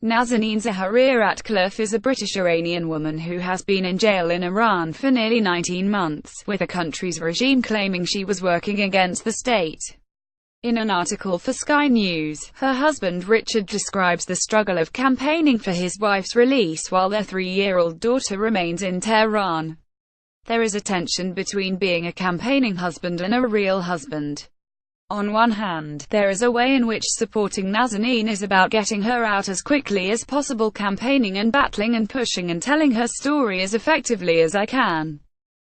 Nazanin ZaghariRatcliffe is a British-Iranian woman who has been in jail in Iran for nearly 19 months, with the country's regime claiming she was working against the state. In an article for Sky News, her husband Richard describes the struggle of campaigning for his wife's release while their 3-year-old daughter remains in Tehran. There is a tension between being a campaigning husband and a real husband. On one hand, there is a way in which supporting Nazanin is about getting her out as quickly as possible, campaigning and battling and pushing and telling her story as effectively as I can.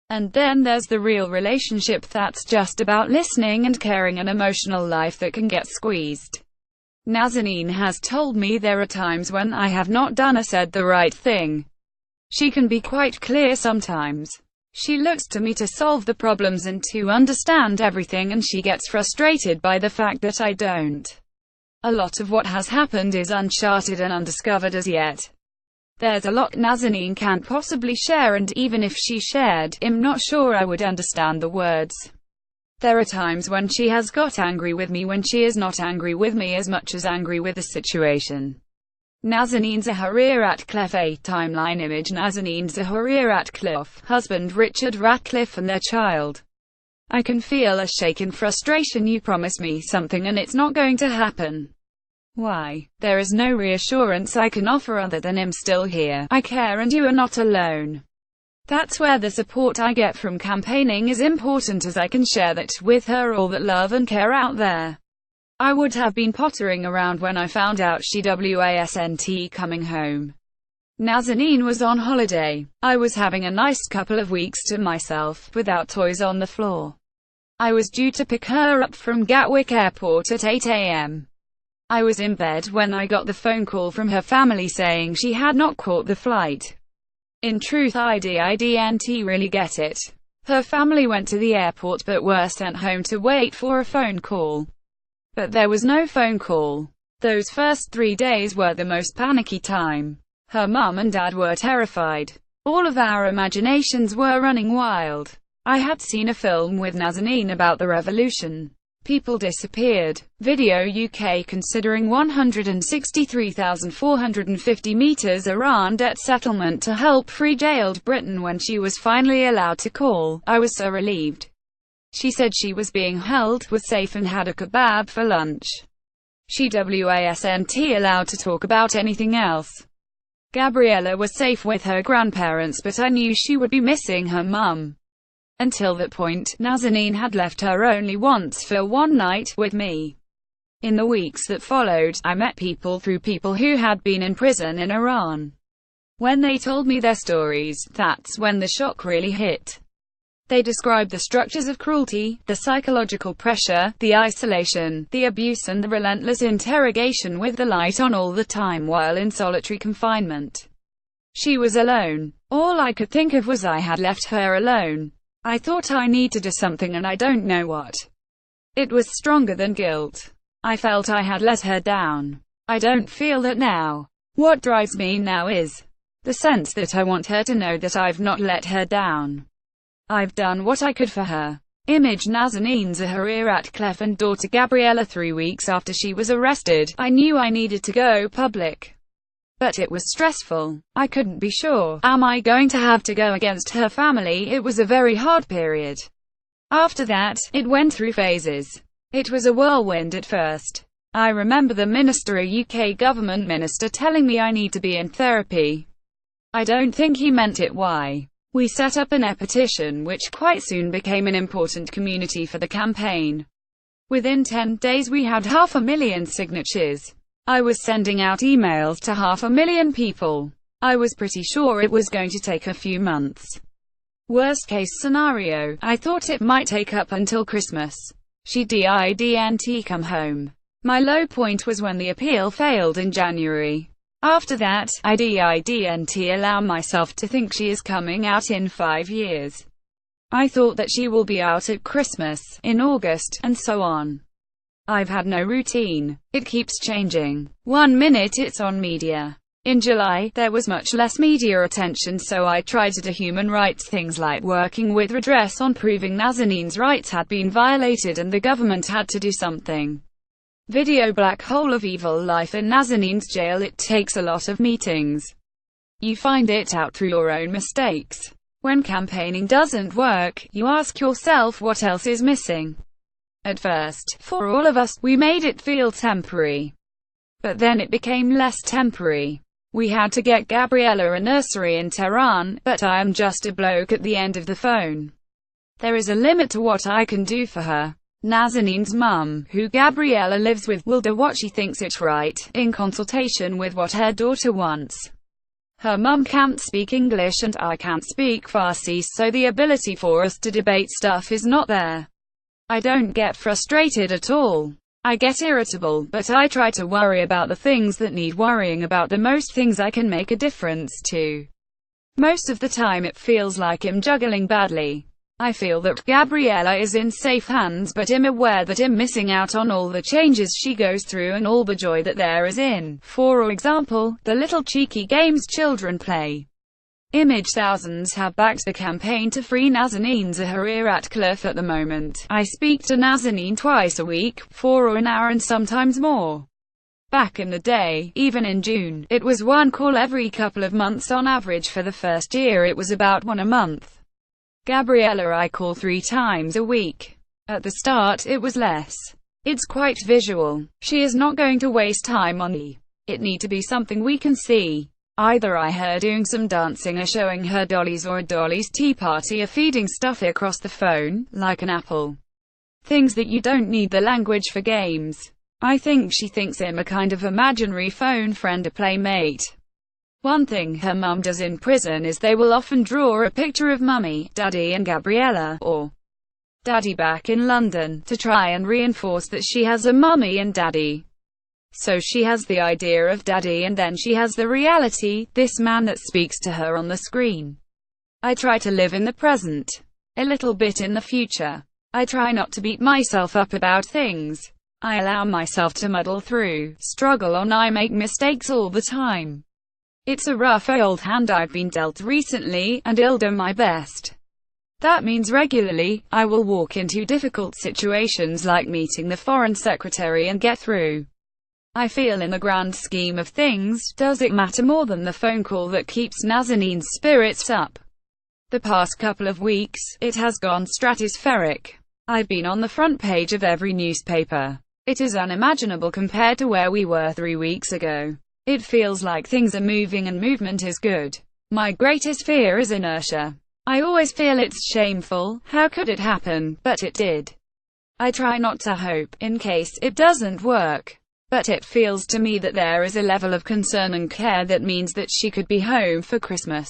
And then there's the real relationship that's just about listening and caring, an emotional life that can get squeezed. Nazanin has told me there are times when I have not done or said the right thing. She can be quite clear sometimes. She looks to me to solve the problems and to understand everything, and she gets frustrated by the fact that I don't. A lot of what has happened is uncharted and undiscovered as yet. There's a lot Nazanin can't possibly share, and even if she shared, I'm not sure I would understand the words. There are times when she has got angry with me when she is not angry with me as much as angry with the situation. Nazanin ZaghariRatcliffe. A timeline image. Nazanin ZaghariRatcliffe, husband Richard Ratcliffe and their child. I can feel a shake in frustration. You promise me something and it's not going to happen. Why? There is no reassurance I can offer other than I'm still here, I care, and you are not alone. That's where the support I get from campaigning is important, as I can share that with her, all that love and care out there. I would have been pottering around when I found out she wasn't coming home. Nazanin was on holiday. I was having a nice couple of weeks to myself, without toys on the floor. I was due to pick her up from Gatwick Airport at 8 a.m. I was in bed when I got the phone call from her family saying she had not caught the flight. In truth, I didn't really get it. Her family went to the airport but were sent home to wait for a phone call. But there was no phone call. Those first 3 days were the most panicky time. Her mum and dad were terrified. All of our imaginations were running wild. I had seen a film with Nazanin about the revolution. People disappeared. Video UK considering 163,450 meters Iran debt settlement to help free jailed Britain. When she was finally allowed to call, I was so relieved. She said she was being held, was safe, and had a kebab for lunch. She wasn't allowed to talk about anything else. Gabriella was safe with her grandparents, but I knew she would be missing her mum. Until that point, Nazanin had left her only once for one night with me. In the weeks that followed, I met people through people who had been in prison in Iran. When they told me their stories, that's when the shock really hit. They described the structures of cruelty, the psychological pressure, the isolation, the abuse, and the relentless interrogation with the light on all the time while in solitary confinement. She was alone. All I could think of was I had left her alone. I thought I need to do something and I don't know what. It was stronger than guilt. I felt I had let her down. I don't feel that now. What drives me now is the sense that I want her to know that I've not let her down. I've done what I could for her. Image. Nazanin ZaghariRatcliffe and daughter Gabriella. 3 weeks after she was arrested, I knew I needed to go public. But it was stressful. I couldn't be sure. Am I going to have to go against her family? It was a very hard period. After that, it went through phases. It was a whirlwind at first. I remember the minister, a UK government minister, telling me I need to be in therapy. I don't think he meant it. Why? We set up an e-petition which quite soon became an important community for the campaign. Within 10 days we had 500,000 signatures. I was sending out emails to 500,000 people. I was pretty sure it was going to take a few months. Worst case scenario, I thought it might take up until Christmas. She didn't come home. My low point was when the appeal failed in January. After that, I didn't allow myself to think she is coming out in 5 years. I thought that she will be out at Christmas, in August, and so on. I've had no routine. It keeps changing. 1 minute it's on media. In July, there was much less media attention, so I tried to do human rights things like working with redress on proving Nazanin's rights had been violated and the government had to do something. Video black hole of evil life in Nazanin's jail. It takes a lot of meetings. You find it out through your own mistakes. When campaigning doesn't work, you ask yourself what else is missing. At first, for all of us, we made it feel temporary. But then it became less temporary. We had to get Gabriella a nursery in Tehran, but I am just a bloke at the end of the phone. There is a limit to what I can do for her. Nazanin's mum, who Gabriella lives with, will do what she thinks is right, in consultation with what her daughter wants. Her mum can't speak English and I can't speak Farsi, so the ability for us to debate stuff is not there. I don't get frustrated at all. I get irritable, but I try to worry about the things that need worrying about, the most things I can make a difference to. Most of the time it feels like I'm juggling badly. I feel that Gabriella is in safe hands, but I'm aware that I'm missing out on all the changes she goes through and all the joy that there is in, for example, the little cheeky games children play. Image thousands have backed the campaign to free Nazanin ZaghariRatcliffe. At the moment, I speak to Nazanin twice a week, for an hour and sometimes more. Back in the day, even in June, it was one call every couple of months on average. For the first year it was about one a month. Gabriella I call 3 times a week. At the start it was less. It's quite visual. She is not going to waste time on me. It need to be something we can see. Either her doing some dancing or showing her dollies, or a dolly's tea party, or feeding stuff across the phone, like an apple. Things that you don't need the language for. Games. I think she thinks I'm a kind of imaginary phone friend, a playmate. One thing her mum does in prison is they will often draw a picture of Mummy, Daddy and Gabriella, or Daddy back in London, to try and reinforce that she has a mummy and daddy. So she has the idea of daddy and then she has the reality, this man that speaks to her on the screen. I try to live in the present. A little bit in the future. I try not to beat myself up about things. I allow myself to muddle through, struggle on. I make mistakes all the time. It's a rough old hand I've been dealt recently, and I'll do my best. That means regularly, I will walk into difficult situations like meeting the foreign secretary and get through. I feel in the grand scheme of things, does it matter more than the phone call that keeps Nazanin's spirits up? The past couple of weeks, it has gone stratospheric. I've been on the front page of every newspaper. It is unimaginable compared to where we were 3 weeks ago. It feels like things are moving and movement is good. My greatest fear is inertia. I always feel it's shameful, how could it happen, but it did. I try not to hope, in case it doesn't work. But it feels to me that there is a level of concern and care that means that she could be home for Christmas.